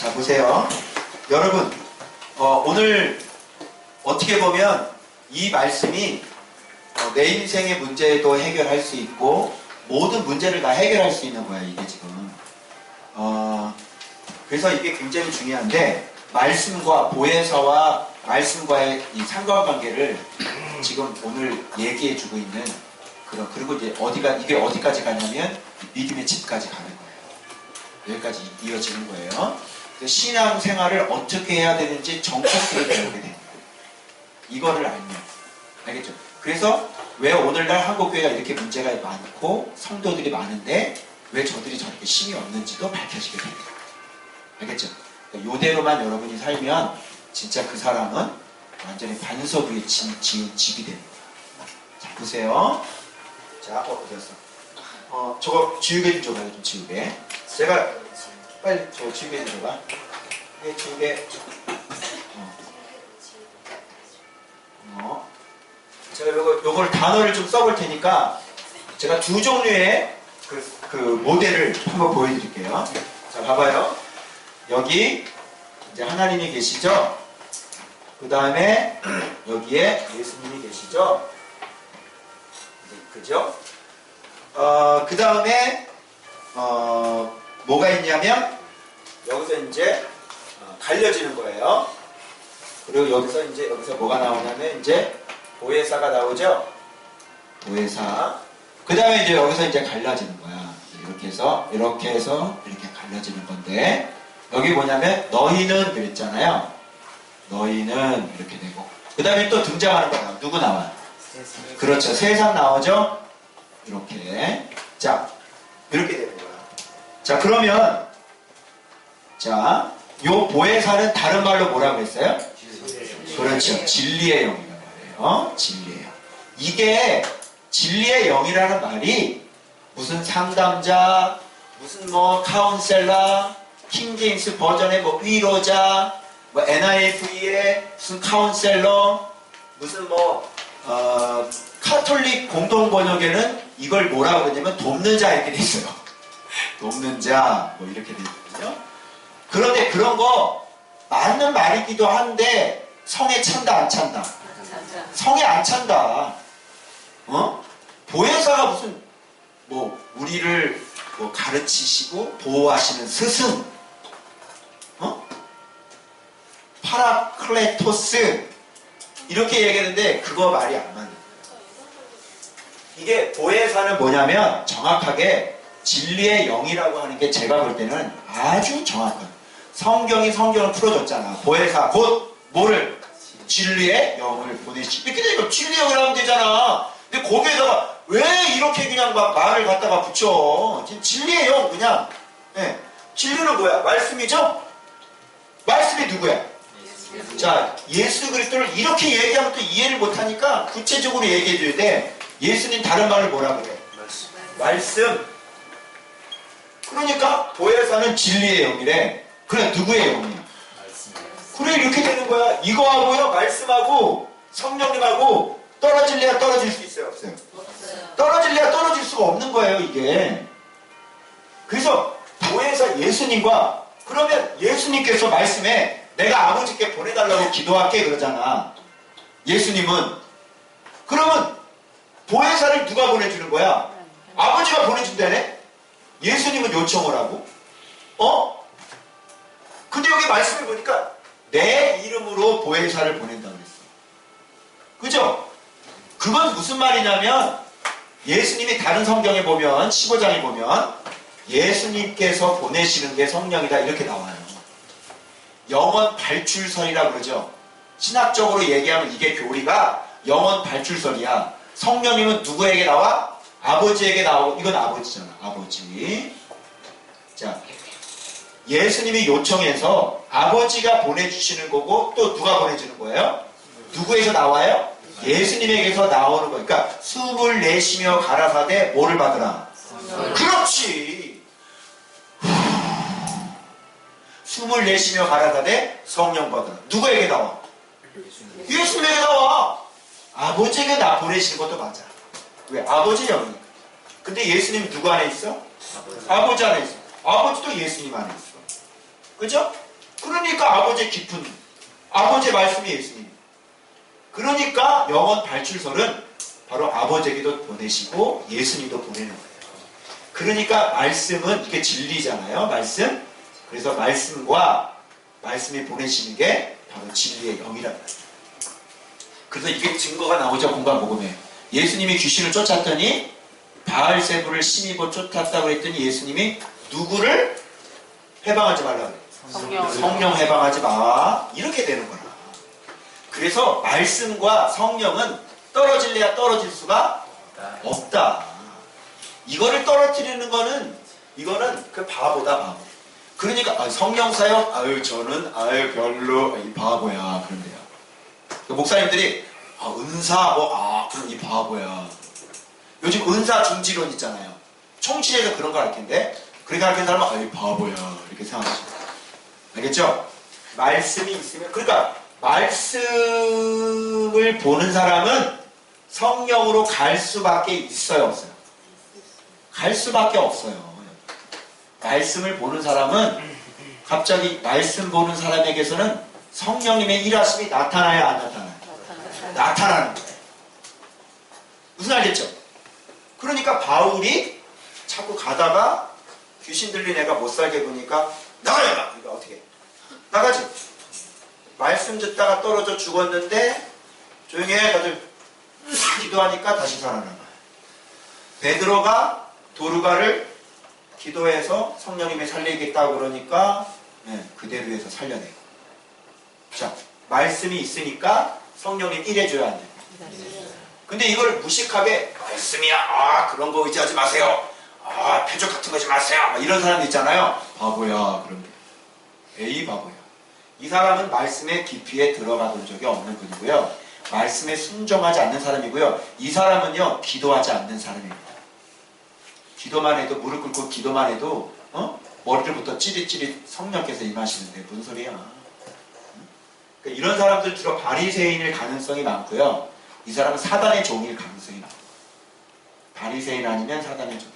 자, 보세요. 여러분, 오늘 어떻게 보면 이 말씀이 내 인생의 문제도 해결할 수 있고 모든 문제를 다 해결할 수 있는 거야, 이게 지금. 그래서 이게 굉장히 중요한데 말씀과 보혜사와 말씀과의 이 상관관계를 지금 오늘 얘기해 주고 있는 그리고 이제 이게 어디까지 가냐면 믿음의 집까지 가는 거예요. 여기까지 이어지는 거예요. 신앙 생활을 어떻게 해야 되는지 정확하게 배우게 됩니다. 이거를 알면. 알겠죠? 그래서 왜 오늘날 한국교회가 이렇게 문제가 많고 성도들이 많은데 왜 저들이 저렇게 힘이 없는지도 밝혀지게 됩니다. 알겠죠? 요대로만 여러분이 살면 진짜 그 사람은 완전히 반석 위에 지은 집이 됩니다. 자, 보세요. 자, 어디였어? 저거 지우개 좀 줘봐요, 좀 지우개. 제가 빨리 저 지우개 좀 줘봐. 이게 지우개. 제가 요걸 단어를 좀 써볼 테니까 제가 두 종류의 그 모델을 한번 보여드릴게요. 자, 봐봐요. 여기 이제 하나님이 계시죠? 그 다음에 여기에 예수님이 계시죠? 그죠? 그 다음에 뭐가 있냐면 여기서 이제 갈려지는 거예요. 그리고 여기서 뭐가 나오냐면 이제 보혜사가 나오죠? 보혜사. 그 다음에 이제 여기서 이제 갈라지는 거야. 이렇게 해서 이렇게 갈라지는 건데 여기 뭐냐면 너희는 그랬잖아요. 너희는 이렇게 되고 그 다음에 또 등장하는 거야. 누구 나와? 그렇죠. 세상 나오죠? 이렇게. 자, 이렇게 되는 거야. 자, 그러면 자, 요 보혜사는 다른 말로 뭐라고 했어요? 그렇죠. 진리의 영이란 말이에요. 진리의 영. 이게 진리의 영이라는 말이 무슨 상담자, 무슨 뭐 카운셀러, 킹제임스 버전의 뭐 위로자, 뭐 NIV의 무슨 카운셀러, 무슨 뭐 카톨릭 공동 번역에는 이걸 뭐라고 그러냐면 돕는 자 이렇게 돼 있어요. 돕는 자 뭐 이렇게 돼 있거든요. 그런데 그런 거 맞는 말이기도 한데 성에 찬다 안 찬다? 성에 안 찬다. 보혜사가 무슨 뭐 우리를 뭐 가르치시고 보호하시는 스승, 파라클레토스 이렇게 얘기했는데 그거 말이 안 맞는 거예요. 이게 보혜사는 뭐냐면 정확하게 진리의 영이라고 하는 게 제가 볼 때는 아주 정확한 성경을 풀어줬잖아. 보혜사 곧 뭐를? 진리의 영을 보내시. 이렇게 되니까 진리의 영을 하면 되잖아. 근데 거기에다가 왜 이렇게 그냥 막 말을 갖다가 붙여? 진리의 영 그냥. 네. 진리는 뭐야? 말씀이죠? 말씀이 누구야? 자, 예수 그리스도를 이렇게 얘기하면 또 이해를 못하니까 구체적으로 얘기해줘야 돼. 예수님 다른 말을 뭐라 그래? 말씀. 그러니까 보혜사는 진리의 영이래. 그래, 누구의 영이야? 그래, 이렇게 되는 거야. 이거하고요, 말씀하고 성령님하고 떨어질래야 떨어질 수 있어요? 없어요? 떨어질래야 떨어질 수가 없는 거예요, 이게. 그래서 보혜사 예수님과 그러면 예수님께서 말씀에 내가 아버지께 보내달라고 기도할게 그러잖아. 예수님은. 그러면 보혜사를 누가 보내주는 거야? 아버지가 보내준다네? 예수님은 요청을 하고. 근데 여기 말씀을 보니까 내 이름으로 보혜사를 보낸다고 그랬어. 그죠? 그건 무슨 말이냐면 예수님이 다른 성경에 보면 15장에 보면 예수님께서 보내시는 게 성령이다 이렇게 나와요. 영원 발출설이라고 그러죠. 신학적으로 얘기하면 이게 교리가 영원 발출설이야. 성령님은 누구에게 나와? 아버지에게 나오고 이건 아버지잖아. 아버지. 자, 예수님이 요청해서 아버지가 보내주시는 거고 또 누가 보내주는 거예요? 누구에서 나와요? 예수님에게서 나오는 거예요. 그러니까 숨을 내쉬며 가라사대 뭐를 받으라? 그렇지. 숨을 내쉬며 가라사대 성령 받으라. 누구에게 나와? 예수님에게 나와. 아버지에게 나 보내시는 것도 맞아. 왜? 아버지 영이니까. 근데 예수님이 누구 안에 있어? 아버지 안에 있어. 아버지도 예수님 안에 있어. 그죠? 그러니까 아버지의 깊은, 아버지의 말씀이 예수님. 그러니까 영원 발출설은 바로 아버지에게도 보내시고 예수님도 보내는 거예요. 그러니까 말씀은 이게 진리잖아요. 말씀. 그래서 말씀과 말씀이 보내시는 게 바로 진리의 영이란 말이에요. 그래서 이게 증거가 나오죠. 공간 복음에. 예수님이 귀신을 쫓았더니 바알세불을 심입어 쫓았다고 했더니 예수님이 누구를 해방하지 말라고 그래요. 성령 해방하지 마. 이렇게 되는 거라. 그래서 말씀과 성령은 떨어질래야 떨어질 수가 없다. 이거를 떨어뜨리는 거는 이거는 그 바보다 바보. 그러니까 성령 사역 저는 별로 이 바보야 그런데요. 목사님들이 은사 그럼 이 바보야. 요즘 은사 중지론 있잖아요. 총치에서 그런 거 할 텐데 그렇게 가르치는 사람은 이 바보야 이렇게 생각하시죠. 알겠죠? 말씀이 있으면 그러니까 말씀을 보는 사람은 성령으로 갈 수밖에 있어요, 없어요? 갈 수밖에 없어요. 말씀을 보는 사람은 갑자기 말씀 보는 사람에게서는 성령님의 일하심이 나타나야 안 나타나요? 나타나는 거예요. 무슨 알겠죠? 그러니까 바울이 자꾸 가다가 귀신 들린 애가 못 살게 보니까 나가라! 그러니까 어떻게 해? 나가지. 말씀 듣다가 떨어져 죽었는데 조용히 해 다들 기도하니까 다시 살아나요. 베드로가 도르가를 기도해서 성령님이 살리겠다고 그러니까 그대로 해서 살려내고. 자, 말씀이 있으니까 성령님 일해줘야 안 돼요. 근데 이걸 무식하게 말씀이야 그런 거 의지하지 마세요. 표적 같은 거 하지 마세요. 이런 사람 있잖아요. 바보야. 그런 게 에이 바보야. 이 사람은 말씀의 깊이에 들어가 본 적이 없는 분이고요. 말씀에 순종하지 않는 사람이고요. 이 사람은요 기도하지 않는 사람입니다. 기도만 해도 무릎 꿇고 기도만 해도 머리를부터 찌릿찌릿 성령께서 임하시는데 무슨 소리야. 그러니까 이런 사람들 주로 바리새인일 가능성이 많고요. 이 사람은 사단의 종일 가능성이 많아요. 바리새인 아니면 사단의 종.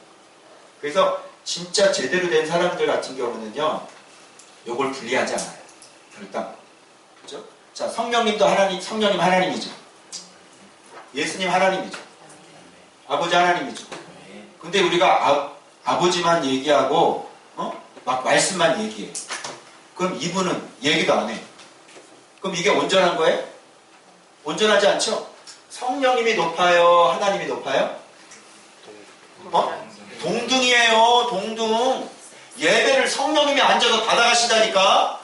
그래서 진짜 제대로 된 사람들 같은 경우는요 요걸 분리하지 않아요. 일단 그죠? 자, 성령님도 성령님 하나님이죠. 예수님 하나님이죠. 아버지 하나님이죠. 근데 우리가 아버지만 얘기하고 막 말씀만 얘기해. 그럼 이분은 얘기도 안 해. 그럼 이게 온전한 거예요? 온전하지 않죠? 성령님이 높아요? 하나님이 높아요? 동등이에요. 동등. 예배를 성령님이 앉아서 받아가시다니까.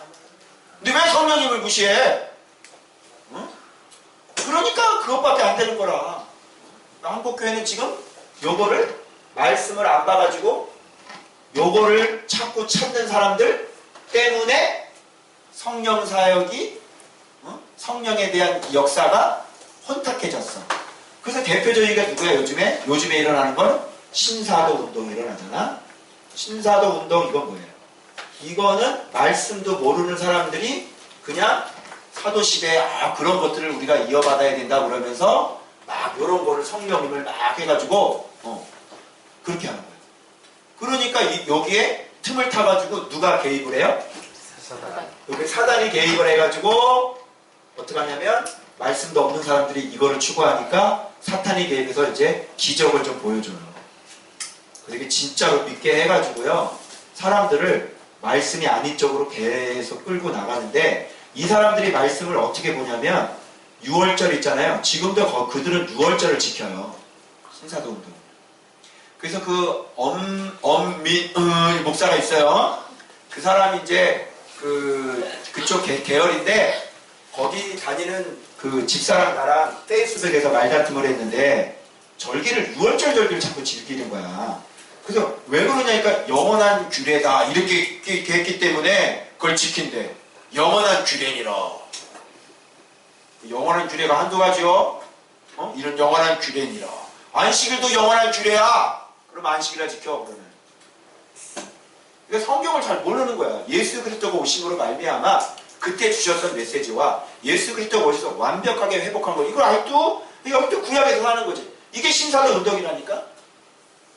근데 왜 성령님을 무시해? 그러니까 그것밖에 안 되는 거라. 한국교회는 지금 요거를 말씀을 안 봐가지고 요거를 자꾸 찾는 사람들 때문에 성령 사역이 성령에 대한 역사가 혼탁해졌어. 그래서 대표적인 게 누구야 요즘에? 요즘에 일어나는 건 신사도 운동이 일어나잖아. 신사도 운동 이건 뭐예요? 이거는 말씀도 모르는 사람들이 그냥 사도시대 그런 것들을 우리가 이어받아야 된다 그러면서 막 이런 거를 성령님을 막 해가지고 그렇게 하는 거예요. 그러니까 여기에 틈을 타가지고 누가 개입을 해요? 여기 사단이 개입을 해가지고 어떻게 하냐면 말씀도 없는 사람들이 이거를 추구하니까 사탄이 개입해서 이제 기적을 좀 보여줘요. 그렇게 진짜로 믿게 해가지고요 사람들을 말씀이 아닌 쪽으로 계속 끌고 나가는데 이 사람들이 말씀을 어떻게 보냐면 6월절 있잖아요. 지금도 그들은 6월절을 지켜요. 신사도 운동. 그래서 그 엄민 목사가 있어요. 그 사람이 이제 그쪽 계열인데 거기 다니는 그 집사랑 나랑 페이스북에서 말다툼을 했는데 절기를 6월절 절기를 자꾸 즐기는 거야. 그래서 왜 그러냐니까 영원한 규례다 이렇게 했기 때문에 그걸 지킨대. 영원한 규례니라. 영원한 규례가 한두 가지요? 이런 영원한 규례니라. 안식일도 영원한 규례야. 그럼 안식일을 지켜 그러면. 그러니까 성경을 잘 모르는 거야. 예수 그리스도가 오심으로 말미암아 그때 주셨던 메시지와 예수 그리스도가 오셔서 완벽하게 회복한 거. 이걸 아직도 구약에서 하는 거지. 이게 신사도 운동이라니까.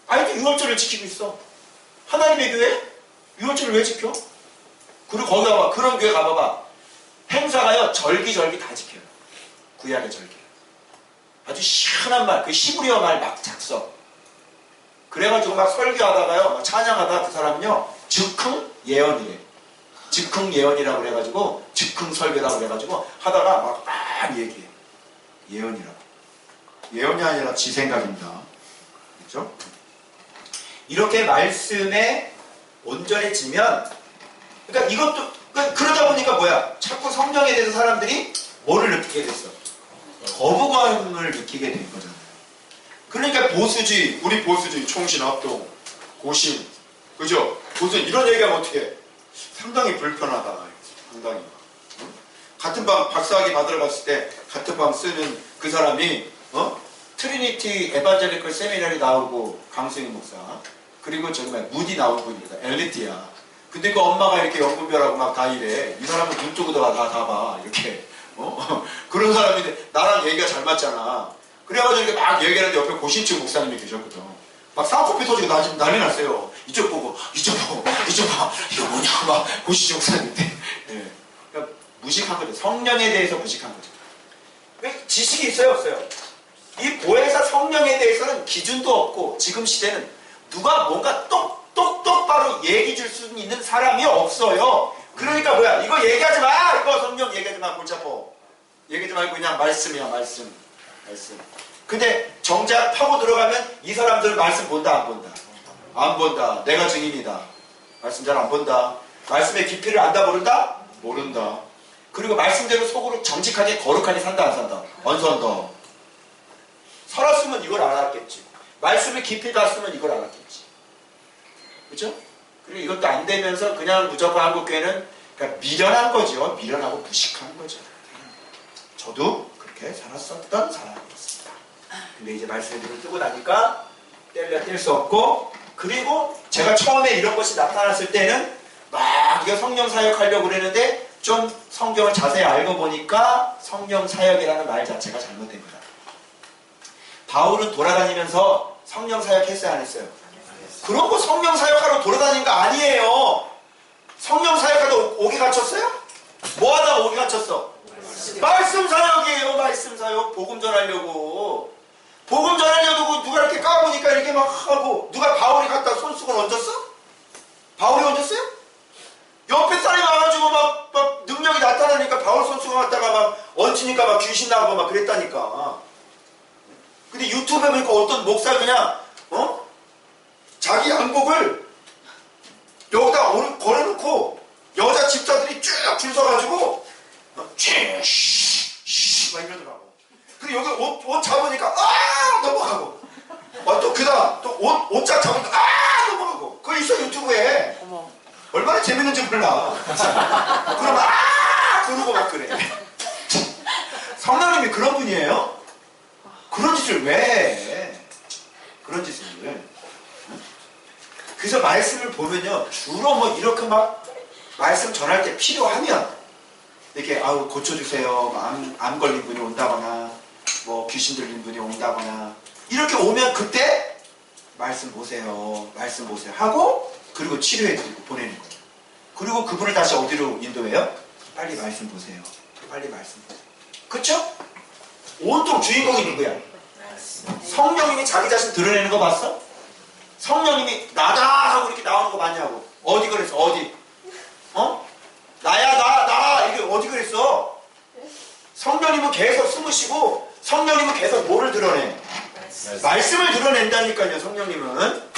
아직도 6월절을 지키고 있어. 하나님의 교회? 6월절을 왜 지켜? 그리고 거기 가봐. 그런 교회 가봐봐. 행사가요, 절기절기 다 지켜요. 구약의 절기. 아주 시원한 말, 그 히브리어 말 막 작성. 그래가지고 막 설교하다가요, 막 찬양하다가 그 사람은요, 즉흥 예언이래. 즉흥 예언이라고 그래가지고, 즉흥 설교라고 그래가지고, 하다가 막 얘기해. 예언이라고. 예언이 아니라 지 생각입니다. 그렇죠? 이렇게 말씀에 온전해지면, 그러니까 이것도, 그러다 보니까 뭐야? 자꾸 성령에 대해서 사람들이 뭐를 느끼게 됐어? 거부감을 느끼게 된 거잖아요. 그러니까 보수주의, 우리 보수주의, 총신, 합동, 고신, 그죠? 보수 이런 얘기하면 어떻게 해? 상당히 불편하다. 상당히. 응? 같은 방 박사학위 받으러 갔을 때 같은 방 쓰는 그 사람이 트리니티 에반젤리컬 세미나리 나오고 강승희 목사 그리고 정말 무디 나온 분입니다. 엘리트야. 근데 그 엄마가 이렇게 연분별하고 막 다 이래. 이 사람은 눈 뜨고 다 봐. 이렇게. 그런 사람인데 나랑 얘기가 잘 맞잖아. 그래가지고 이렇게 막 얘기하는데 옆에 고신층 목사님이 계셨거든. 막 쌍코피 터지고 난리 났어요. 이쪽 보고 이쪽 봐. 이거 뭐냐 막 고신층 목사님인데. 예. 그러니까 무식한 거죠. 성령에 대해서 무식한 거죠. 지식이 있어요 없어요? 이 보혜사 성령에 대해서는 기준도 없고 지금 시대는 누가 뭔가 똑바로 얘기 줄 수 있는 사람이 없어요. 그러니까 뭐야? 이거 얘기하지 마! 이거 성령 얘기하지 마, 골치 아파. 얘기하지 말고 그냥 말씀이야, 말씀. 근데 정작 파고 들어가면 이 사람들은 말씀 본다, 안 본다? 안 본다. 내가 증인이다. 말씀 잘 안 본다. 말씀의 깊이를 안다, 모른다? 모른다. 그리고 말씀대로 속으로 정직하게 거룩하게 산다, 안 산다? 안 산다. 살았으면 이걸 알았겠지. 말씀의 깊이 갔으면 이걸 알았겠지. 그죠? 그리고 이것도 안 되면서 그냥 무조건 한국교회는 그러니까 미련한 거죠. 미련하고 무식한 거죠. 저도 그렇게 살았었던 사람이었습니다. 근데 이제 말씀의 눈을 뜨고 나니까 뗄 수 없고 그리고 제가 처음에 이런 것이 나타났을 때는 막 이거 성령 사역하려고 그랬는데 좀 성경을 자세히 알고 보니까 성령 사역이라는 말 자체가 잘못됩니다. 바울은 돌아다니면서 성령 사역했어요, 안 했어요? 그런 거 성령 사역하러 돌아다니는 거 아니에요. 성령 사역하다 오기 갇혔어요? 뭐 하다가 오기 갇혔어? 말씀 사역이에요. 말씀 사역. 복음 전하려고. 복음 전하려고 누가 이렇게 까보니까 이렇게 막 하고 누가 바울이 갖다 손수건 얹었어? 바울이 얹었어요? 옆에 사람이 와가지고 막 능력이 나타나니까 바울 손수건 갖다가 막 얹히니까 막 귀신 나오고 막 그랬다니까. 근데 유튜브에 보니까 어떤 목사 그냥 자기 양복을 여기다 걸어놓고 여자 집사들이 쭉 줄 서가지고 막 이러더라고. 그리고 여기 옷 잡으니까 넘어가고 또 그다음 또 옷짝 잡으니까 넘어가고 그거 있어 유튜브에. 어머. 얼마나 재밌는지 몰라. 그럼 그러고 막 그래. 성령님이 그런 분이에요? 그런 짓을 왜 해? 그런 짓을 왜? 그래서 말씀을 보면요 주로 뭐 이렇게 막 말씀 전할 때 필요하면 이렇게 고쳐주세요 암 걸린 분이 온다거나 뭐 귀신 들린 분이 온다거나 이렇게 오면 그때 말씀 보세요 하고 그리고 치료해드리고 보내는 거예요. 그리고 그분을 다시 어디로 인도해요? 빨리 말씀 보세요. 빨리 말씀 보세요. 그쵸? 온통 주인공이 누구야? 성령님이 자기 자신 드러내는 거 봤어? 성령님이 나다 하고 이렇게 나오는 거 봤냐고. 어디 그랬어? 어디? 나야 나 이게 어디 그랬어? 성령님은 계속 숨으시고 성령님은 계속 뭐를 드러내? 말씀을 드러낸다니까요. 성령님은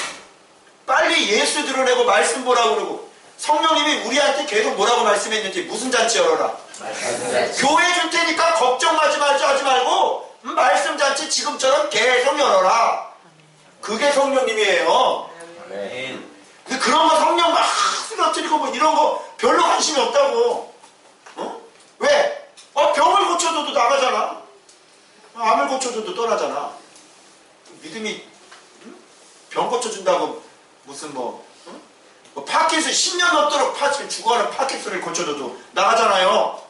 빨리 예수 드러내고 말씀 보라고 그러고 성령님이 우리한테 계속 뭐라고 말씀했는지 무슨 잔치 열어라. 교회 줄 테니까 걱정하지 말고 말씀 잔치 지금처럼 계속 열어라. 그게 성령님이에요. 근데 그런 거 성령 막 쓰러뜨리고 뭐 이런 거 별로 관심이 없다고. 왜? 병을 고쳐줘도 나가잖아. 암을 고쳐줘도 떠나잖아. 믿음이 병 고쳐준다고 무슨 뭐 파킨슨 10년 넘도록 죽어가는 파킨슨을 고쳐줘도 나가잖아요.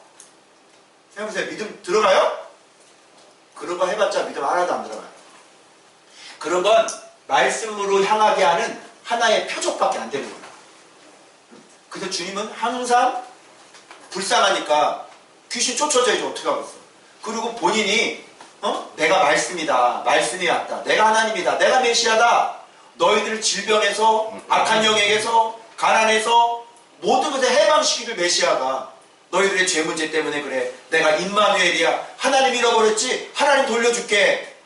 해보세요. 믿음 들어가요? 그런 거 해봤자 믿음 하나도 안 들어가요. 그런 건 말씀으로 향하게 하는 하나의 표적밖에 안 되는 거예요. 그래서 주님은 항상 불쌍하니까 귀신 쫓아져야지 어떻게 하겠어. 그리고 본인이 내가 말씀이다. 말씀이 왔다. 내가 하나님이다. 내가 메시아다. 너희들 질병에서 악한 영에게서 가난에서 모든 것에 해방시키길 메시아가 너희들의 죄 문제 때문에 그래. 내가 임마누엘이야. 하나님 잃어버렸지? 하나님 돌려줄게.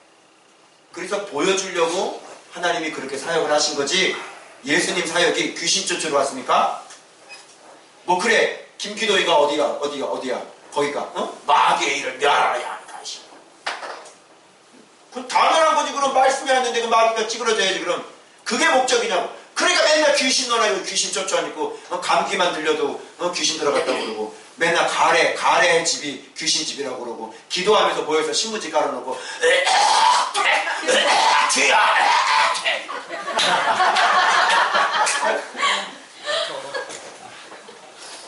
그래서 보여주려고 하나님이 그렇게 사역을 하신 거지. 예수님 사역이 귀신 쫓으러 왔습니까? 뭐 그래. 김기도이가 어디야? 거기가 마귀의 일을 멸하라 한다. 그럼 당연한 거지. 그럼 말씀이 왔는데 그 마귀가 찌그러져야지. 그럼 그게 목적이냐고. 그러니까 맨날 귀신 넣어라. 귀신 쫓아다니고 감기만 들려도 귀신 들어갔다고 그러고 맨날 가래 집이 귀신 집이라고 그러고 기도하면서 모여서 신문지 깔아놓고 주야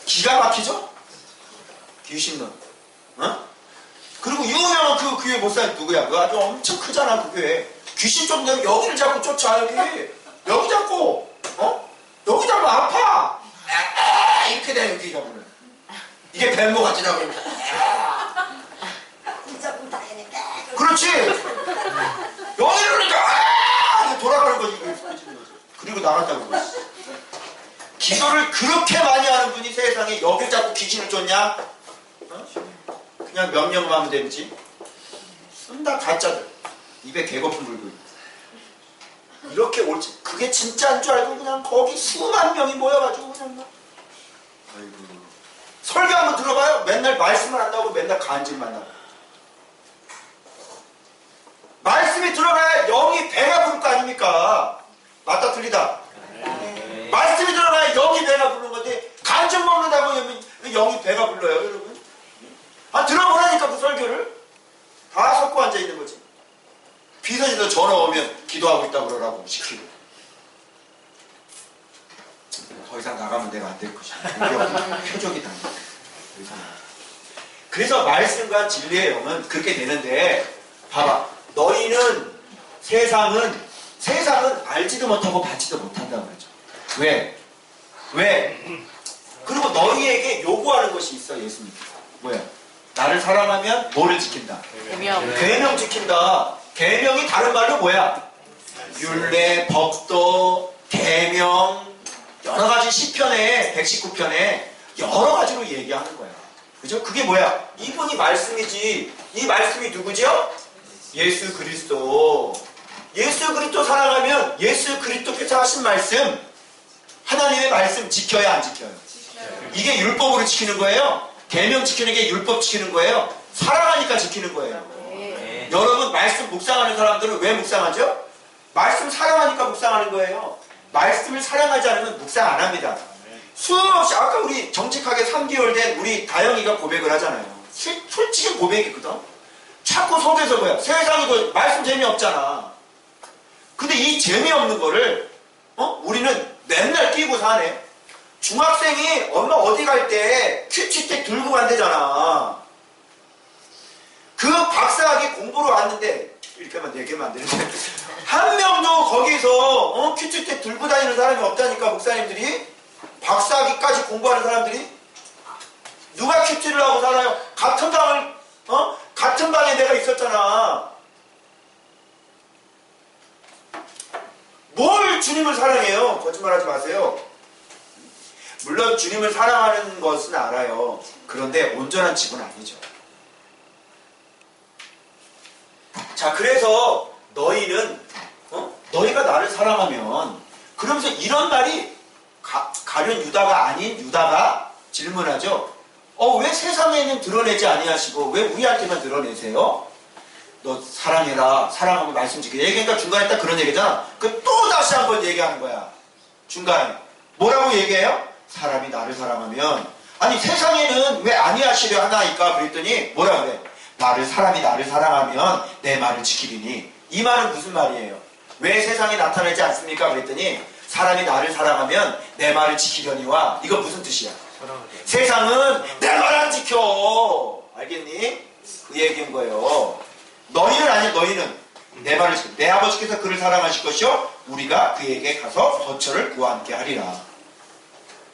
기가 막히죠? 귀신 넣어. 그리고 유명한 그 교회 목사님 누구야? 그 아주 엄청 크잖아. 그 교회 귀신 쫓는다면 여기를 자꾸 쫓아. 여기 잡고 여기 잡고 아파. 이렇게 돼. 여기 잡으면 이게 뱀모 같지라고 그러니까. 그렇지. 여기를 그러니까 돌아가는 거지. 그리고 나갔다고 그러지. 기도를 그렇게 많이 하는 분이 세상에 여기 자꾸 귀신을 쫓냐? 그냥 명령만 하면 되지. 쓴다 가짜들. 입에 개거품 불고 이렇게 옳지. 그게 진짜인 줄 알고 그냥 거기 수만 명이 모여가지고 그냥 막. 아이고. 설교 한번 들어봐요. 맨날 말씀을 안 나오고 맨날 간증만 나오고. 말씀이 들어가야 영이 배가 부를 거 아닙니까? 맞다 틀리다. 네. 말씀이 들어가야 영이 배가 부르는 건데 간증 먹는다고 하면 영이 배가 불러요 여러분. 들어보라니까 그 설교를 다 섞고 앉아있는 거지. 비서실에서 전화 오면 기도하고 있다고 그러라고 시키고. 더 이상 나가면 내가 안 될 것이야. 표적이다. 그래서 말씀과 진리의 영은 그렇게 되는데 봐봐. 너희는 세상은 알지도 못하고 받지도 못한다고 그러죠. 왜? 그리고 너희에게 요구하는 것이 있어. 예수님께서 뭐야? 나를 사랑하면 뭐를 지킨다? 계명 지킨다. 계명이 다른 말로 뭐야? 율례, 법도, 계명 여러 가지 시편에 119편에 여러 가지로 얘기하는 거야. 그죠? 그게 뭐야? 이분이 말씀이지. 이 말씀이 누구죠? 예수 그리스도. 예수 그리스도 사랑하면 예수 그리스도께서 하신 말씀, 하나님의 말씀 지켜야 안 지켜요? 이게 율법으로 지키는 거예요. 계명 지키는 게 율법 지키는 거예요. 사랑하니까 지키는 거예요. 네. 여러분 말씀 묵상하는 사람들은 왜 묵상하죠? 말씀 사랑하니까 묵상하는 거예요. 말씀을 사랑하지 않으면 묵상 안 합니다. 수없이 아까 우리 정직하게 3개월 된 우리 다영이가 고백을 하잖아요. 솔직히 고백했거든. 자꾸 속에서 뭐야? 세상이 그 말씀 재미없잖아. 근데 이 재미없는 거를 우리는 맨날 끼고 사네. 중학생이 엄마 어디 갈 때 큐티텍 들고 간대잖아. 그 박사학위 공부로 왔는데 이렇게만 4개만 안 되는데 한 명도 거기서 큐티텍 들고 다니는 사람이 없다니까. 목사님들이 박사학위까지 공부하는 사람들이 누가 큐티를 하고 살아요? 같은 방에 내가 있었잖아. 뭘 주님을 사랑해요? 거짓말하지 마세요. 물론 주님을 사랑하는 것은 알아요. 그런데 온전한 집은 아니죠. 자, 그래서 너희는 너희가 나를 사랑하면, 그러면서 이런 말이 가룟 유다가 아닌 유다가 질문하죠. 왜 세상에는 드러내지 아니하시고 왜 우리한테만 드러내세요? 너 사랑해라. 사랑하고 말씀 지켜. 얘기하니까 중간에 딱 그런 얘기잖아. 그 또 다시 한번 얘기하는 거야. 중간에. 뭐라고 얘기해요? 사람이 나를 사랑하면, 아니 세상에는 왜 아니하시려 하나이까? 그랬더니 뭐라 그래? 사람이 나를 사랑하면 내 말을 지키리니. 이 말은 무슨 말이에요? 왜 세상에 나타나지 않습니까? 그랬더니 사람이 나를 사랑하면 내 말을 지키려니와. 이거 무슨 뜻이야? 세상은 내 말 안 지켜. 알겠니? 그 얘기인 거예요. 너희는 아니야. 너희는 내 말을 지켜. 내 아버지께서 그를 사랑하실 것이요 우리가 그에게 가서 거처를 구하게 하리라.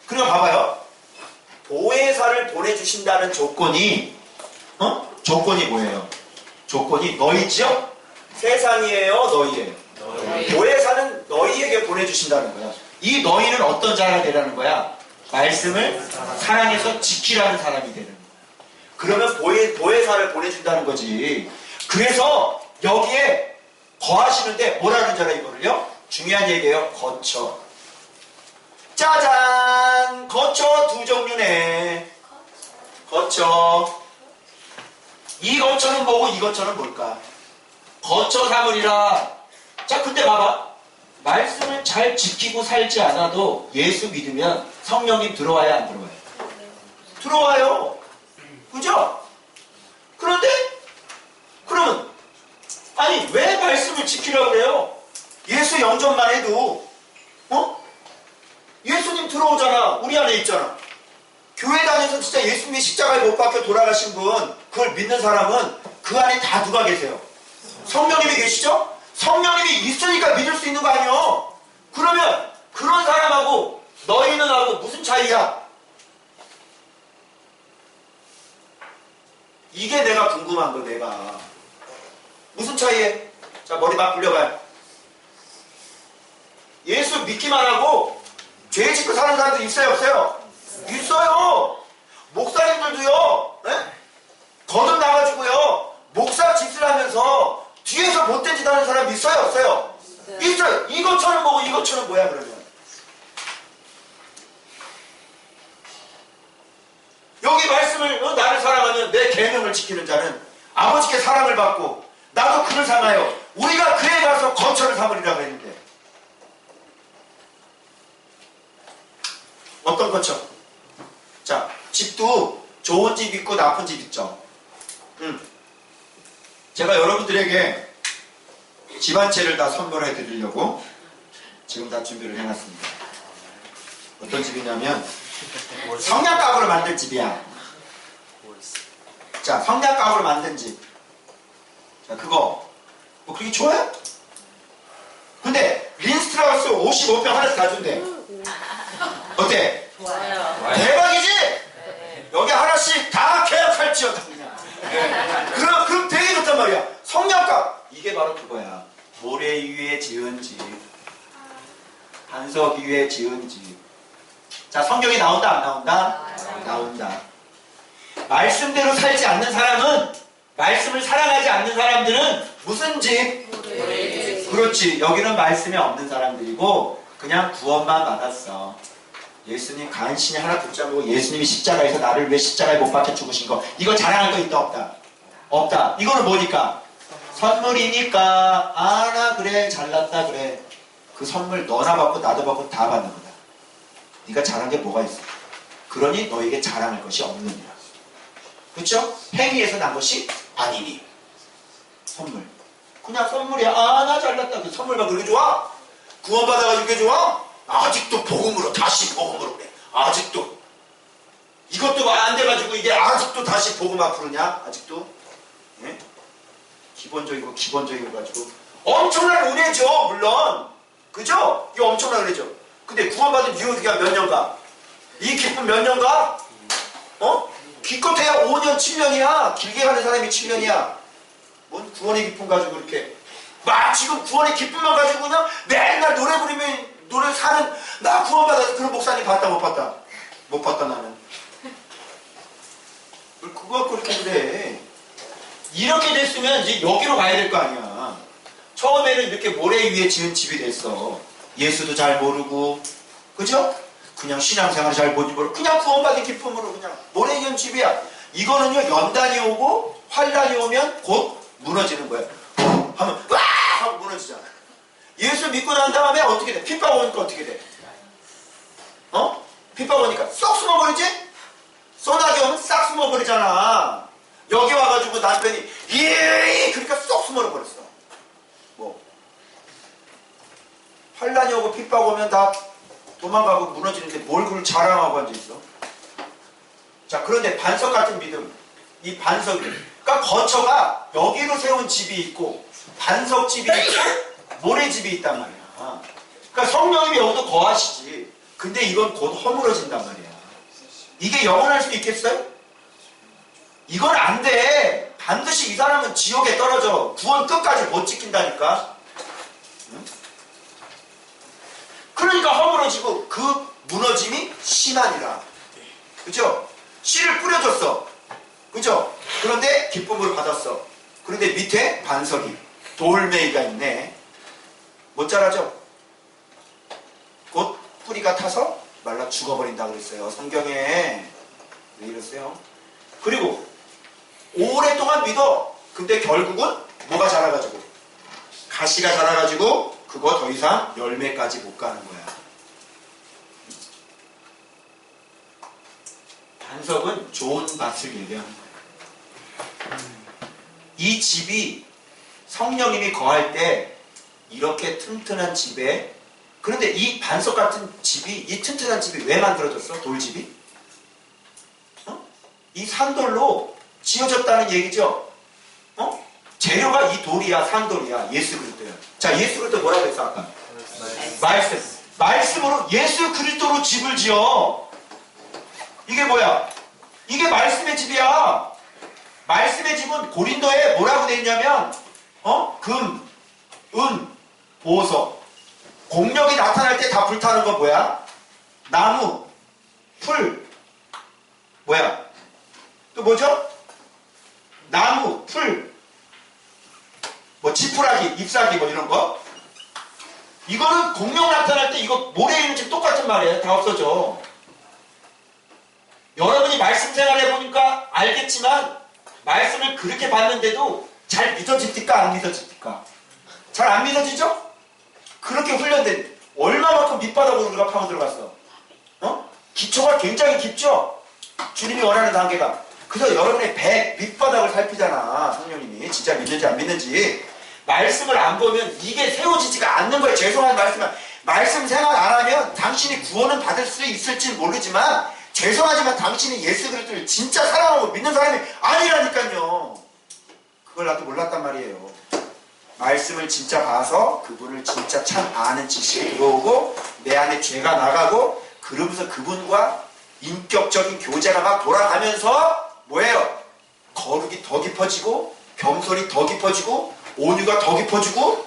그리고 봐봐요. 보혜사를 보내주신다는 조건이 조건이 뭐예요? 조건이 너희지요? 세상이에요? 너희예요? 보혜사는 너희에게 보내주신다는 거야. 이 너희는 어떤 자가 되라는 거야? 말씀을 사랑해서 지키라는 사람이 되는 거야. 그러면 보혜사를 보내준다는 거지. 그래서 여기에 거하시는데 뭐라는 줄 알아 이거를요? 중요한 얘기예요. 거처. 짜잔! 거처 두 종류네. 거처. 이 거처는 뭐고 이 거처는 뭘까? 거처 사물이라. 자, 근데 봐봐. 말씀을 잘 지키고 살지 않아도 예수 믿으면 성령님 들어와야 안 들어와요? 들어와요. 그죠? 그런데 그러면 아니 왜 말씀을 지키라고 그래요? 예수 영접만 해도 예수님 들어오잖아. 우리 안에 있잖아. 교회 다녀서 진짜 예수님이 십자가에 못 박혀 돌아가신 분, 그걸 믿는 사람은 그 안에 다 누가 계세요? 성령님이 계시죠? 성령님이 있으니까 믿을 수 있는 거 아니에요? 그러면 그런 사람하고 너희는 하고 무슨 차이야? 이게 내가 궁금한 거. 내가 무슨 차이에? 자, 머리 막 굴려봐요. 예수 믿기만 하고 죄 짓고 사는 사람들 있어요 없어요? 있어요. 목사님들도요. 거듭나가지고요 목사 짓을 하면서 뒤에서 못된 짓 하는 사람 있어요 없어요? 네. 있어요. 이것처럼 뭐고 이것처럼 뭐야 그러면? 여기 말씀을 나를 사랑하면 내 계명을 지키는 자는 아버지께 사랑을 받고 나도 그를 사랑하여 우리가 그에 가서 거처를 삼으리라고 했는데 어떤 거처? 자, 집도 좋은 집 있고 나쁜 집 있죠. 제가 여러분들에게 집 한 채를 다 선물해 드리려고 지금 다 준비를 해놨습니다. 어떤 집이냐면 성냥가구를 만든 집이야. 자, 성냥가구를 만든 집. 자, 그거 뭐 그렇게 좋아요? 근데 린스트라우스 55평 하나씩 다 준대. 어때? 좋아요. 대박이지? 네. 여기 하나씩 다 계약할지어다 그냥. 네. 그럼 되게 좋단 말이야. 성냥가 이게 바로 그거야. 모래 위에 지은 집, 반석 위에 지은 집. 자, 성경이 나온다 안 나온다? 나온다. 말씀대로 살지 않는 사람은, 말씀을 사랑하지 않는 사람들은 무슨 집? 그렇지. 여기는 말씀이 없는 사람들이고 그냥 구원만 받았어. 예수님 간신히 하나 붙잡고 예수님이 십자가에서 나를 위해 십자가에 못 박혀 죽으신 거, 이거 자랑할 거 있다 없다? 없다. 이거는 뭐니까? 선물이니까. 아, 나 그래 잘났다 그래. 그 선물 너나 받고 나도 받고 다 받는 거다. 네가 잘한 게 뭐가 있어? 그러니 너에게 자랑할 것이 없느니라. 그렇죠? 행위에서 난 것이 아니니. 선물 그냥 선물이야. 아, 나 잘났다. 그 선물만 그렇게 좋아? 구원받아가지고 그게 좋아? 아직도 복음으로, 다시 복음으로 그래. 아직도 이것도 안 돼가지고 이게 아직도 다시 복음 앞으로 냐? 아직도? 네? 기본적이고 가지고 엄청난 은혜죠. 물론 그죠? 이거 엄청난 은혜죠. 근데 구원받은 유효기간 몇 년가? 이 기쁨 몇 년가? 기껏해야 5년 7년이야 길게 가는 사람이 7년이야 뭔 구원의 기쁨 가지고 이렇게 막 지금 구원의 기쁨만 가지고 그냥 맨날 노래 부르면 노래 사는, 나 구원받아서 그런 목사님 봤다 못 봤다? 못 봤다 나는. 그거 갖고 그렇게 그래. 이렇게 됐으면 이제 여기로 가야 될 거 아니야. 처음에는 이렇게 모래 위에 지은 집이 됐어. 예수도 잘 모르고, 그죠? 그냥 신앙생활을 잘 모르고 그냥 구원받은 기쁨으로 그냥 모래 위에 집이야. 이거는요 연단이 오고 환란이 오면 곧 무너지는 거야. 하면 와 하고 무너지잖아. 예수 믿고 난 다음에 어떻게 돼? 핍박 오니까 어떻게 돼? 핍박 오니까 쏙 숨어버리지? 소나기 오면 싹 숨어버리잖아. 여기 와가지고 남편이 그러니까 쏙 숨어버렸어. 뭐 환란이 오고 핍박 오면 다 도망가고 무너지는데 뭘 그걸 자랑하고 앉아있어? 자, 그런데 반석 같은 믿음, 이 반석이, 그러니까 거처가 여기로 세운 집이 있고 반석집이 있고 모래집이 있단 말이야. 그러니까 성령님이 여기도 거하시지. 근데 이건 곧 허물어진단 말이야. 이게 영원할 수 있겠어요? 이건 안 돼. 반드시 이 사람은 지옥에 떨어져. 구원 끝까지 못 지킨다니까. 응? 그러니까 허물어지고 그 무너짐이 심하니라. 그죠? 씨를 뿌려줬어. 그죠? 그런데 기쁨으로 받았어. 그런데 밑에 반석이, 돌멩이가 있네. 못 자라죠? 곧 뿌리가 타서 말라 죽어버린다 그랬어요. 성경에. 왜 이러세요? 그리고 오랫동안 믿어. 근데 결국은 뭐가 자라가지고? 가시가 자라가지고 그거 더 이상 열매까지 못 가는 거야. 반석은 좋은 밭을 얘기하는 거야. 이 집이 성령님이 거할 때 이렇게 튼튼한 집에, 그런데 이 반석 같은 집이, 이 튼튼한 집이 왜 만들어졌어? 돌집이? 이 산돌로 지어졌다는 얘기죠. 재료가 이 돌이야, 산돌이야, 예수 그리스도야. 자, 예수 그리스도 뭐라고 했어 아까? 말씀. 말씀으로 예수 그리스도로 집을 지어. 이게 뭐야? 이게 말씀의 집이야. 말씀의 집은 고린도에 뭐라고 돼 있냐면 금, 은, 보석, 공력이 나타날 때 다 불타는 건 뭐야? 나무, 풀, 뭐야? 또 뭐죠? 나무, 풀, 뭐 지푸라기, 잎사귀 뭐 이런 거. 이거는 공력 나타날 때 이거 모래에 있는 집 똑같은 말이에요. 다 없어져. 여러분이 말씀 생활해 보니까 알겠지만 말씀을 그렇게 봤는데도 잘 믿어집니까? 안 믿어집니까? 잘 안 믿어지죠? 그렇게 훈련된 얼마만큼 밑바닥으로 우리가 파고 들어갔어. 기초가 굉장히 깊죠? 주님이 원하는 단계가. 그래서 여러분의 배 밑바닥을 살피잖아. 성령님이 진짜 믿는지 안 믿는지. 말씀을 안 보면 이게 세워지지가 않는 거예요. 죄송한 말씀은. 말씀 생활 안 하면 당신이 구원은 받을 수 있을지 모르지만 죄송하지만 당신이 예수 그리스도를 진짜 사랑하고 믿는 사람이 아니라니까요. 그걸 나도 몰랐단 말이에요. 말씀을 진짜 봐서 그분을 진짜 참 아는 지식이 들어오고 내 안에 죄가 나가고 그러면서 그분과 인격적인 교제가 막 돌아가면서 뭐예요? 거룩이 더 깊어지고 겸손이 더 깊어지고 온유가 더 깊어지고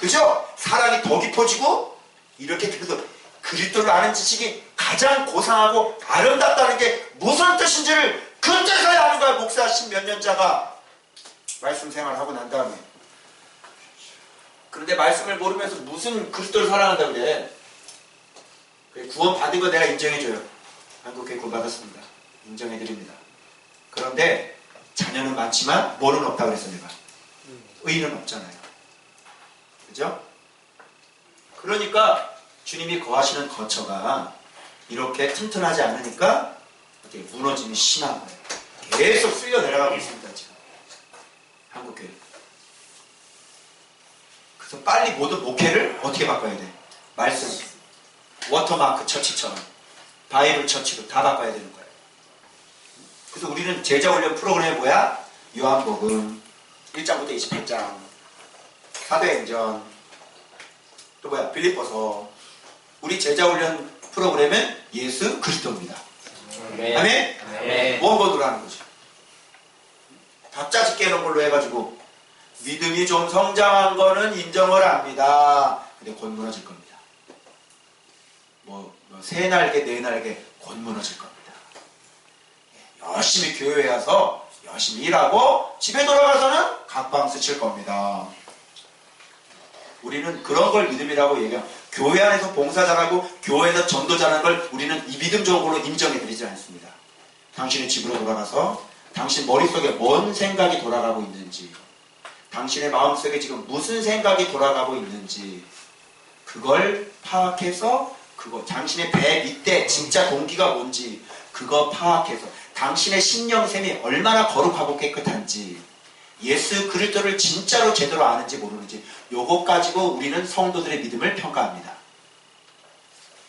그죠? 사랑이 더 깊어지고 이렇게 그래서 그리스도를 아는 지식이 가장 고상하고 아름답다는 게 무슨 뜻인지를 그때서야 아는 거야. 목사 10몇 년자가 말씀 생활하고 난 다음에. 그런데 말씀을 모르면서 무슨 그리스도를 사랑한다고 그래. 구원 받은 거 내가 인정해줘요. 한국교회 구원 받았습니다. 인정해드립니다. 그런데 자녀는 많지만 뭐는 없다고 그랬어 내가. 의는 없잖아요. 그죠? 그러니까 주님이 거하시는 거처가 이렇게 튼튼하지 않으니까 이렇게 무너짐이 심한 거예요. 계속 쓸려 내려가고 있습니다. 지금 한국교회. 그래서 빨리 모든 목회를 어떻게 바꿔야 돼? 말씀, 워터마크 처치처럼 바이블 처치로 다 바꿔야 되는 거예요. 그래서 우리는 제자훈련 프로그램이 뭐야? 요한복음 1장부터 28장, 사도행전, 또 뭐야? 빌립보서. 우리 제자훈련 프로그램은 예수 그리스도입니다. 아멘? 아멘. 원본으로 하는 거죠. 다 짜집게 해놓은 걸로 해가지고 믿음이 좀 성장한 거는 인정을 합니다. 근데 곧 무너질 겁니다. 세 날개, 네 날개 곧 무너질 겁니다. 열심히 교회에 와서 열심히 일하고 집에 돌아가서는 각방스 칠 겁니다. 우리는 그런 걸 믿음이라고 얘기해요. 교회 안에서 봉사 잘하고 교회에서 전도 잘하는 걸 우리는 이 믿음적으로 인정해드리지 않습니다. 당신의 집으로 돌아가서 당신 머릿속에 뭔 생각이 돌아가고 있는지, 당신의 마음속에 지금 무슨 생각이 돌아가고 있는지 그걸 파악해서 그거 당신의 배 밑에 진짜 동기가 뭔지 그거 파악해서 당신의 신령샘이 얼마나 거룩하고 깨끗한지 예수 그리스도를 진짜로 제대로 아는지 모르는지 요거 가지고 우리는 성도들의 믿음을 평가합니다.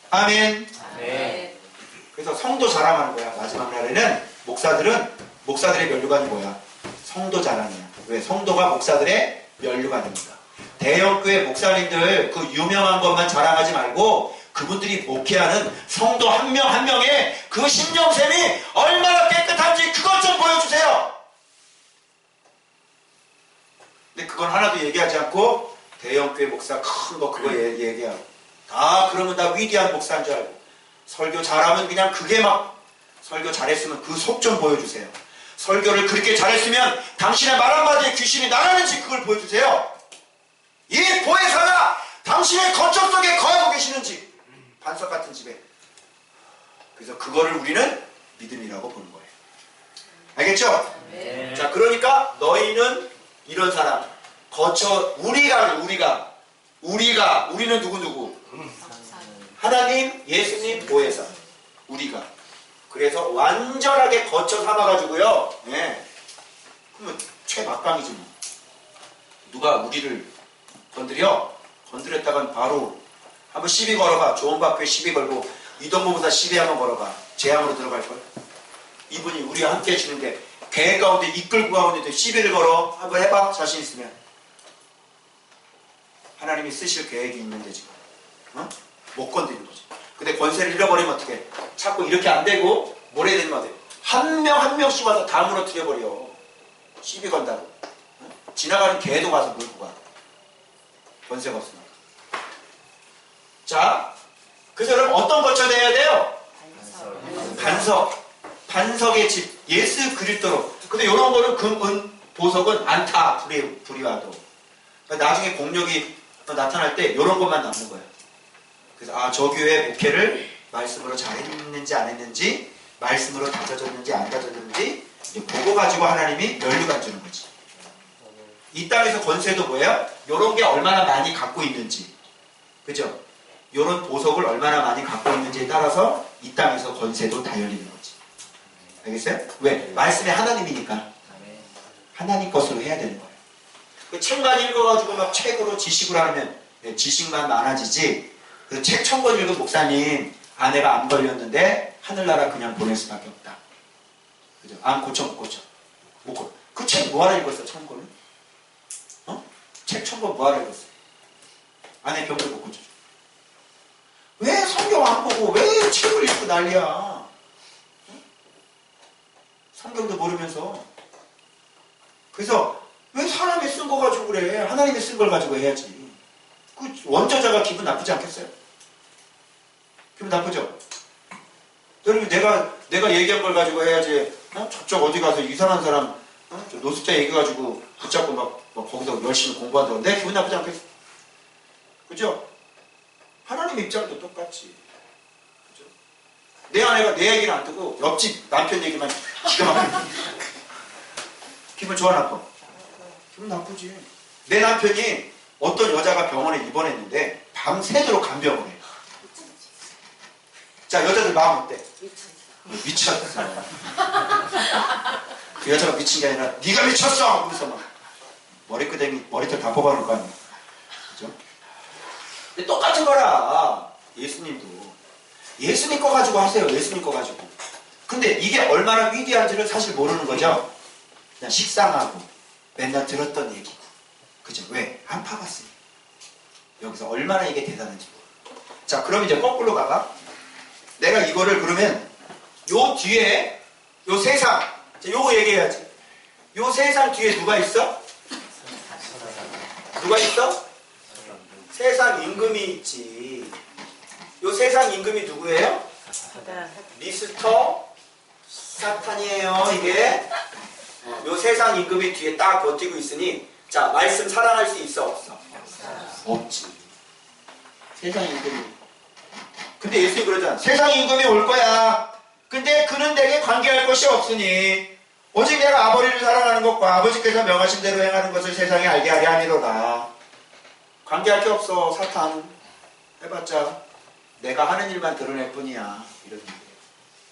아멘. 네. 그래서 성도 자랑하는 거야. 마지막 날에는 목사들의 면류관이 뭐야? 성도 자랑이야. 왜? 성도가 목사들의 면류관입니다. 대형교회 목사님들 그 유명한 것만 자랑하지 말고 그분들이 목회하는 성도 한 명 한 명의 그 심령샘이 얼마나 깨끗한지 그것 좀 보여주세요. 근데 그건 하나도 얘기하지 않고 대형교회 목사 큰 거 그거 얘기하고 다 그러면 다 위대한 목사인 줄 알고 설교 잘하면 그냥 그게 막 설교 잘했으면 그 속 좀 보여주세요. 설교를 그렇게 잘했으면 당신의 말 한마디에 귀신이 나가는지 그걸 보여주세요. 이 보혜사가 당신의 거처 속에 거하고 계시는지 반석 같은 집에. 그래서 그거를 우리는 믿음이라고 보는 거예요. 알겠죠? 네. 자, 그러니까 너희는 이런 사람 우리는 누구? 하나님, 예수님, 보혜사. 우리가. 그래서 완전하게 거쳐 삼아가지고요. 예. 그러면 최막강이지 뭐. 누가 우리를 건드렸다간 바로 한번 시비 걸어봐. 조은박교회 시비 걸고 이동무 보다 시비 한번 걸어봐. 재앙으로 들어갈걸. 이분이 우리와 함께 해주는데 계획 가운데 이끌고 가운데 시비를 걸어. 한번 해봐. 자신 있으면. 하나님이 쓰실 계획이 있는데 지금 못 건드리는 거지. 근데 권세를 잃어버리면 어떡해. 자꾸 이렇게 안 되고 뭘 해야 되는 거 같아요. 한 명 한 명씩 와서 다 무너뜨려버려. 시비 건다고. 지나가는 개도 가서 물고 가. 권세가 없으니까. 자, 그래서 여러분 어떤 거쳐야 돼요? 반석의 집. 예수 그리스도로. 근데 이런 거는 금, 은, 보석은 안타. 불이와도. 나중에 공력이 나타날 때 이런 것만 남는 거예요. 그래서 저 교회 목회를 말씀으로 잘했는지 안 했는지, 말씀으로 다져졌는지 안 다져졌는지 보고 가지고 하나님이 면류관 주는 거지. 이 땅에서 권세도 뭐예요? 이런 게 얼마나 많이 갖고 있는지, 그죠? 이런 보석을 얼마나 많이 갖고 있는지에 따라서 이 땅에서 권세도 다 열리는 거지. 알겠어요? 왜? 말씀이 하나님이니까 하나님 것으로 해야 되는 거예요. 그 책만 읽어가지고 막 책으로 지식으로 하면 지식만 많아지지. 그 책 1000권 읽은 목사님 아내가 암 걸렸는데 하늘나라 그냥 보낼 수밖에 없다. 그죠? 암 고쳐 못 고쳐. 못 고쳐. 그 책 뭐하러 읽었어? 1000권을? 책 1000권 뭐하러 읽었어? 아내 병도 못 고쳐줘. 왜 성경 안 보고 왜 책을 읽고 난리야? 성경도 모르면서. 그래서 왜 사람이 쓴 거 가지고 그래? 하나님이 쓴 걸 가지고 해야지. 그 원저자가 기분 나쁘지 않겠어요? 기분 나쁘죠? 여러분 내가 얘기한 걸 가지고 해야지. 저쪽 어디 가서 이상한 사람 노숙자 얘기 가지고 붙잡고 막 거기서 열심히 공부한다고 내 기분 나쁘지 않겠어? 그죠? 하나님 입장도 똑같지. 그죠? 내 아내가 내 얘기를 안 듣고 옆집 남편 얘기만 기가 막히게. 기분 좋아 나빠? 기분 나쁘지. 내 남편이 어떤 여자가 병원에 입원했는데 밤새도록 간병을 해. 자, 여자들 마음 어때? 미쳤어. 그 여자가 미친 게 아니라 네가 미쳤어! 그러면서 막 머리털 다 뽑아놓을 거 아니야. 그죠? 근데 똑같은 거라. 예수님도. 예수님 거 가지고 하세요. 예수님 거 가지고. 근데 이게 얼마나 위대한지를 사실 모르는 거죠. 그냥 식상하고 맨날 들었던 얘기고. 그죠? 왜? 안 파봤으니. 여기서 얼마나 이게 대단한지 모르고. 자, 그럼 이제 거꾸로 가봐. 내가 이거를 그러면 요 뒤에 요 세상, 자, 요거 얘기해야지. 요 세상 뒤에 누가 있어? 누가 있어? 세상 임금이 있지. 요 세상 임금이 누구예요? 미스터 사탄이에요. 이게 요 세상 임금이 뒤에 딱 버티고 있으니, 자, 말씀 사랑할 수 있어 없어? 없지. 세상 임금이. 근데 예수님이 그러잖아. 세상 임금이 올 거야. 근데 그는 내게 관계할 것이 없으니 오직 내가 아버지를 사랑하는 것과 아버지께서 명하신 대로 행하는 것을 세상에 알게 하려 함이로다. 관계할 게 없어. 사탄 해봤자 내가 하는 일만 드러낼 뿐이야. 이런 얘기예요.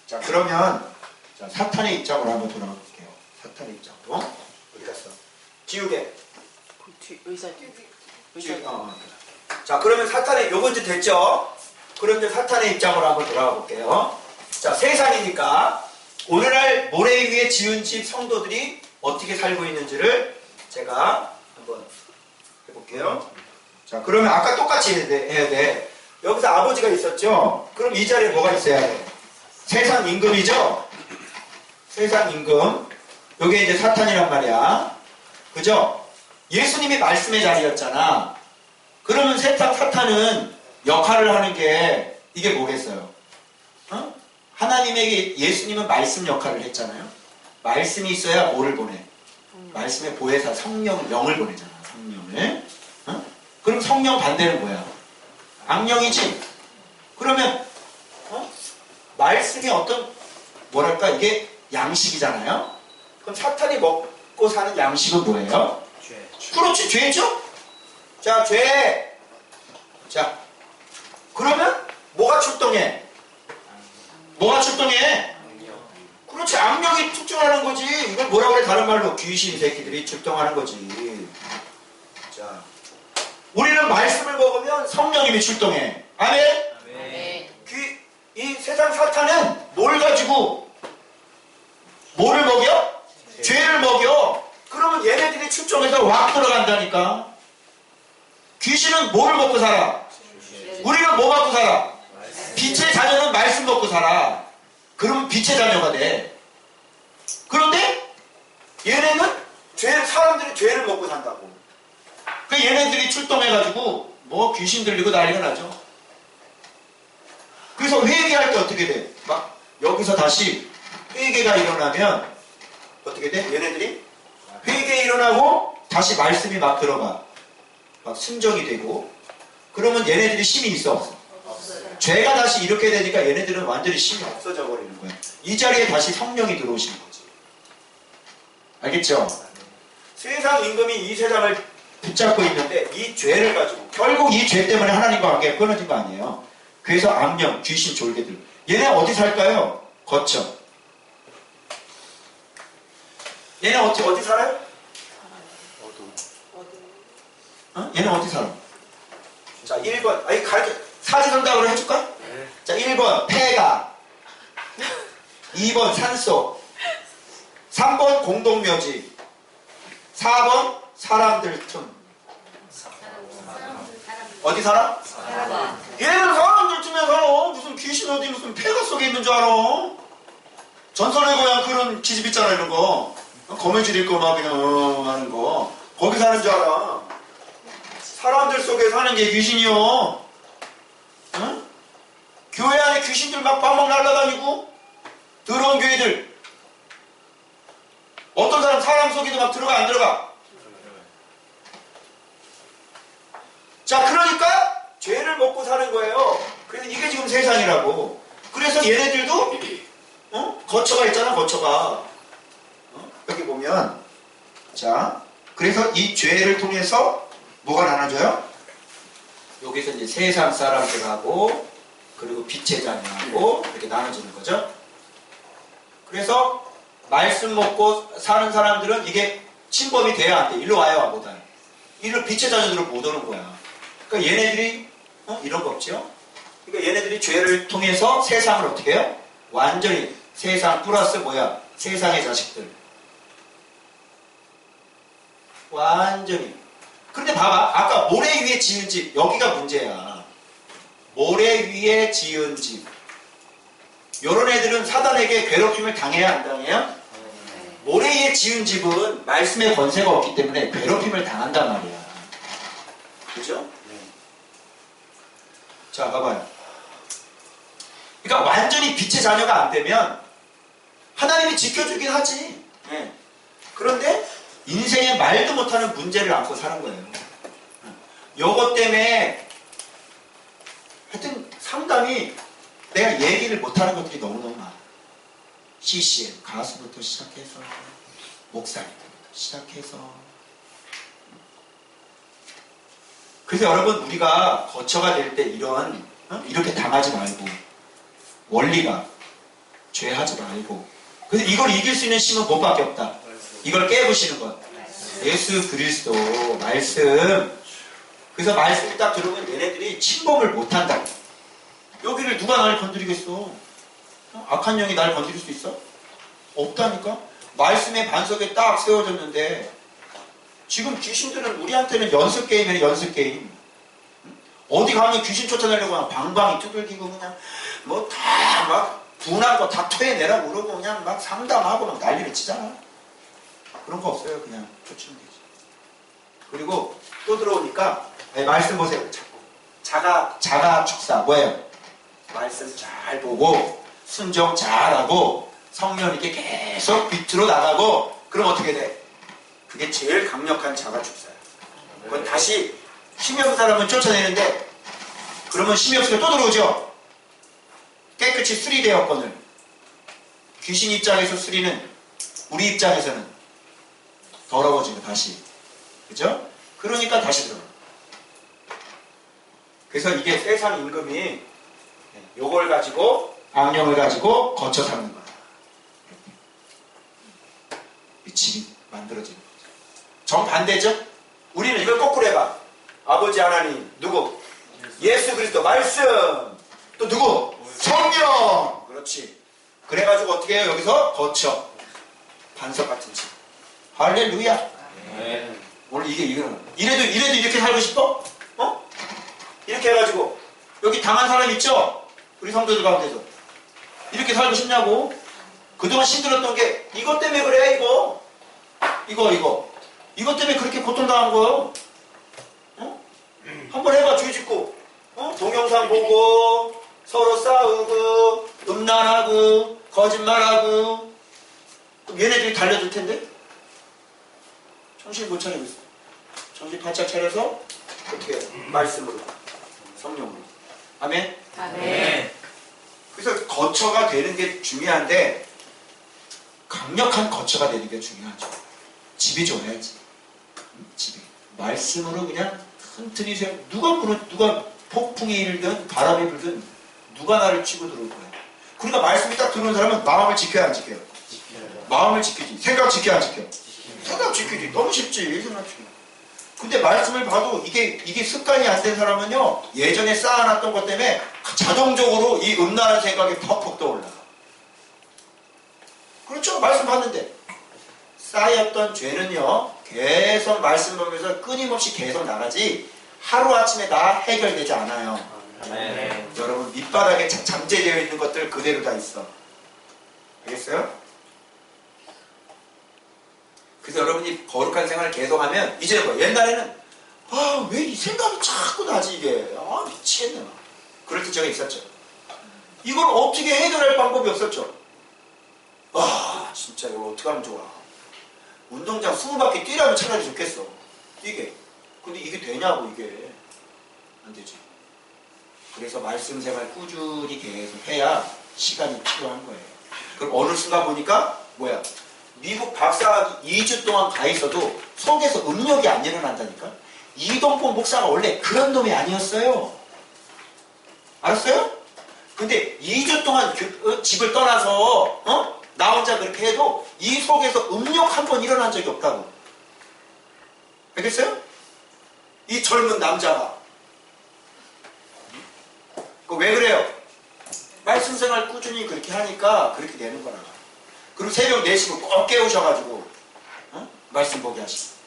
자, 그러면 자, 사탄의 입장으로 한번 돌아가 볼게요. 사탄의 입장으로. 어디 갔어? 지우개. 의자. 자, 그러면 사탄의 요건 이제 됐죠? 그럼 이제 사탄의 입장으로 한번 돌아가 볼게요. 자, 세상이니까 오늘날 모래 위에 지은 집 성도들이 어떻게 살고 있는지를 제가 한번 해볼게요. 자, 그러면 아까 똑같이 해야 돼. 여기서 아버지가 있었죠? 그럼 이 자리에 뭐가 있어야 돼? 세상 임금이죠? 세상 임금. 요게 이제 사탄이란 말이야. 그죠? 예수님이 말씀의 자리였잖아. 그러면 세상 사탄은 역할을 하는 게 이게 뭐겠어요? 어? 하나님에게 예수님은 말씀 역할을 했잖아요. 말씀이 있어야 뭐를 보내? 말씀의 보혜사 성령, 영을 보내잖아. 성령을. 어? 그럼 성령 반대는 뭐야? 악령이지. 그러면 말씀이 어떤 뭐랄까 이게 양식이잖아요. 그럼 사탄이 먹고 사는 양식은 뭐예요? 죄. 그렇지, 죄죠. 자, 죄. 자, 그러면 뭐가 출동해? 뭐가 출동해? 그렇지, 악령이 출동하는 거지. 이걸 뭐라고 그래? 다른 말로 귀신 새끼들이 출동하는 거지. 자, 우리는 말씀을 먹으면 성령님이 출동해. 아멘? 아멘. 이 세상 사탄은 뭘 가지고 뭐를 먹여? 죄를 먹여. 그러면 얘네들이 출동해서 확 들어간다니까. 귀신은 뭐를 먹고 살아? 우리는 뭐 먹고 살아? 빛의 자녀는 말씀 먹고 살아. 그러면 빛의 자녀가 돼. 그런데 얘네는 사람들이 죄를 먹고 산다고. 그 얘네들이 출동해가지고 뭐 귀신 들리고 난리가 나죠. 그래서 회개할 때 어떻게 돼? 막 여기서 다시 회개가 일어나면 어떻게 돼? 얘네들이 회개 일어나고 다시 말씀이 막 들어가. 막 순정이 되고. 그러면 얘네들이 힘이 있어 없어? 없어요. 죄가 다시 이렇게 되니까 얘네들은 완전히 힘이 없어져 버리는 거야. 이 자리에 다시 성령이 들어오시는 거지. 알겠죠? 세상 임금이 이 세상을 붙잡고 있는데 이 죄를 가지고 결국 이 죄 때문에 하나님과 관계가 끊어진 거 아니에요. 그래서 악령, 귀신, 졸개들 얘네 어디 살까요? 거쳐. 얘네 어디 살아요? 얘네 어디 살아? 자, 1번. 사지선답으로 해줄까? 네. 자, 1번 폐가, 2번 산속, 3번 공동묘지, 4번 사람들 틈. 어디 살아? 얘는 사람들 틈에 살아. 무슨 귀신 어디 무슨 폐가 속에 있는 줄 알아? 전설의 고향 그런 기집 있잖아. 이런 거 거미줄 입고 막 그냥 하는 거 거기 사는 줄 알아. 사람들 속에 사는 게 귀신이요. 응? 교회 안에 귀신들 막 빵빵 날아다니고 더러운 교회들. 어떤 사람 속에도 막 들어가 안 들어가? 자, 그러니까 죄를 먹고 사는 거예요. 그래서 이게 지금 세상이라고. 그래서 얘네들도 거처가 있잖아. 거처가 여기 보면 자, 그래서 이 죄를 통해서 뭐가 나눠져요? 여기서 이제 세상 사람들하고 그리고 빛의 자녀하고 이렇게 나눠지는 거죠. 그래서 말씀 먹고 사는 사람들은 이게 침범이 돼야 안 돼. 일로 와요, 못 와요. 일로 빛의 자녀들은 못 오는 거야. 그러니까 얘네들이 이런 거 없죠. 그러니까 얘네들이 죄를 통해서 세상을 어떻게 해요? 완전히 세상 플러스 뭐야? 세상의 자식들. 완전히. 그런데 봐봐. 아까 모래 위에 지은 집. 여기가 문제야. 모래 위에 지은 집. 요런 애들은 사단에게 괴롭힘을 당해야 안 당해요? 모래 위에 지은 집은 말씀의 권세가 없기 때문에 괴롭힘을 당한단 말이야. 그죠? 자, 봐봐요. 그러니까 완전히 빛의 자녀가 안 되면 하나님이 지켜주긴 하지. 네. 그런데 인생에 말도 못하는 문제를 안고 사는 거예요. 요것 때문에 하여튼 상당히 내가 얘기를 못하는 것들이 너무너무 많아. CCM, 가수부터 시작해서 목사님부터 시작해서. 그래서 여러분 우리가 거처가 될 때 이렇게 당하지 말고 원리가 죄하지 말고 그래서 이걸 이길 수 있는 힘은 뭐밖에 없다. 이걸 깨부시는 것. 예수 그리스도 말씀. 그래서 말씀 딱 들으면 얘네들이 침범을 못한다. 여기를 누가 날 건드리겠어? 악한 영이 날 건드릴 수 있어? 없다니까? 말씀의 반석에 딱 세워졌는데 지금 귀신들은 우리한테는 연습 게임이에요. 연습 게임. 어디 가면 귀신 쫓아내려고 그냥 방방이 두들기고 그냥 뭐 다 막 분한 거 다 토해내라고 그러고 그냥 막 상담하고 막 난리를 치잖아. 그런 거 없어요. 그냥 쫓으면 되지. 그리고 또 들어오니까 말씀 보세요. 자꾸 자가 축사 뭐예요? 말씀 잘 보고 순종 잘하고 성령 이렇게 계속 빛으로 나가고 그럼 어떻게 돼? 그게 제일 강력한 자가 축사야. 그건 다시 힘이 없는 사람은 쫓아내는데 그러면 힘이 없으면 또 들어오죠. 깨끗이 수리되었거늘 귀신 입장에서 수리는 우리 입장에서는 더러워지고 다시 그죠? 그러니까 다시 들어가. 그래서 이게 세상 임금이 요걸 가지고 악령을 가지고 거쳐 삼는 거야. 이 집이 만들어지는 거죠. 정반대죠? 우리는 이걸 거꾸로 해봐. 아버지 하나님 누구? 예수 그리스도 말씀 또 누구? 성령. 그렇지. 그래가지고 어떻게 해요? 여기서 거쳐 반석 같은 집. 할렐루야. 네. 오늘 이거는 이래도 이렇게 살고 싶어? 어? 이렇게 해가지고 여기 당한 사람 있죠? 우리 성도들 가운데서 이렇게 살고 싶냐고? 그동안 힘들었던 게 이것 때문에 그래. 이것 때문에 그렇게 고통당한 거예요. 어? 한번 해봐. 죄 짓고 동영상 보고 서로 싸우고 음란하고 거짓말하고 그럼 얘네들이 달려들 텐데 정신 못 차리고 있어. 정신 바짝 차려서 어떻게 해요? 말씀으로 성령으로. 아멘? 아멘. 그래서 거처가 되는 게 중요한데 강력한 거처가 되는 게 중요하죠. 집이 좋아야지. 집이 말씀으로 그냥 튼튼히 세워. 누가 폭풍이 일든 바람이 불든 누가 나를 치고 들어올 거야. 그러니까 말씀이 딱 들어오는 사람은 마음을 지켜야 안 지켜요? 마음을 지키지. 생각 지켜야 안 지켜? 생각 지키지. 너무 쉽지. 생각 지켜. 근데 말씀을 봐도 이게 습관이 안 된 사람은요 예전에 쌓아놨던 것 때문에 자동적으로 이 음란한 생각이 퍽퍽 떠올라. 그렇죠? 말씀 봤는데 쌓였던 죄는요 계속 말씀 보면서 끊임없이 계속 나가지 하루아침에 다 해결되지 않아요. 네. 여러분 밑바닥에 잠재되어 있는 것들 그대로 다 있어. 알겠어요? 그래서 여러분이 거룩한 생활을 계속하면 이제는 뭐 옛날에는 왜 이 생각이 자꾸 나지 이게 미치겠네. 그럴 때 제가 있었죠. 이걸 어떻게 해결할 방법이 없었죠. 진짜 이거 어떻게 하면 좋아. 운동장 20바퀴 뛰라면 차라리 좋겠어. 뛰게. 근데 이게 되냐고. 이게 안 되지. 그래서 말씀 생활 꾸준히 계속 해야 시간이 필요한 거예요. 그럼 어느 순간 보니까 뭐야 미국 박사학위 2주 동안 가 있어도 속에서 음력이 안 일어난다니까. 이동포 목사가 원래 그런 놈이 아니었어요. 알았어요? 근데 2주 동안 집을 떠나서 나 혼자 그렇게 해도 이 속에서 음력 한 번 일어난 적이 없다고. 알겠어요? 이 젊은 남자가 왜 그래요? 말씀 생활 꾸준히 그렇게 하니까 그렇게 되는 거라. 그리고 새벽 4시고 꼭 깨우셔가지고 말씀 보게 하시고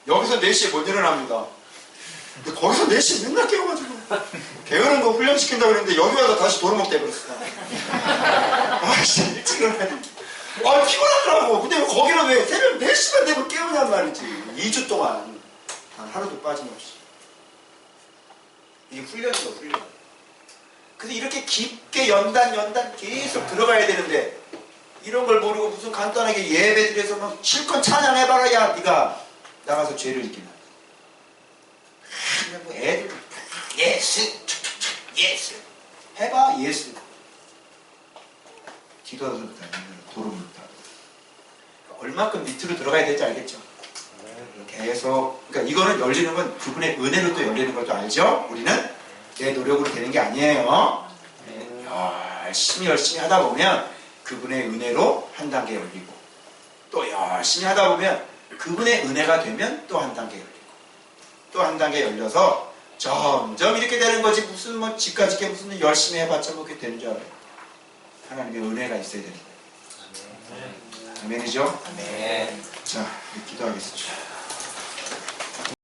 여기서 4시에 못 일어납니다. 근데 거기서 4시에 맨날 깨워가지고 게으른 거 훈련시킨다고 그랬는데 여기 와서 다시 도루묵 돼버렸어. 일찍 일어나야 돼. 피곤하더라고. 근데 거기는 왜 새벽 4시만 되면 깨우냔 말이지. 2주 동안 하루도 빠짐없이. 이게 훈련이죠, 훈련. 근데 이렇게 깊게 연단 계속 들어가야 되는데 이런 걸 모르고 무슨 간단하게 예배 드려서 막 실컷 찬양해봐라. 야 네가 나가서 죄를 지키나. 그냥 뭐 애들 예수 해봐. 예수 기도하면서 도루묵 다. 얼마큼 밑으로 들어가야 될지 알겠죠? 계속. 그러니까 이거는 열리는 건 그분의 은혜로 또 열리는 것도 알죠? 우리는 내 노력으로 되는 게 아니에요. 열심히 하다 보면 그분의 은혜로 한 단계 열리고 또 열심히 하다 보면 그분의 은혜가 되면 또 한 단계 열리고 또 한 단계 열려서 점점 이렇게 되는 거지. 무슨 뭐 집까지 게 무슨 열심히 해봤자 뭐 그렇게 되는 줄 알아요. 하나님의 은혜가 있어야 되는 거예요. 아멘이죠? 아멘. 자, 기도하겠습니다.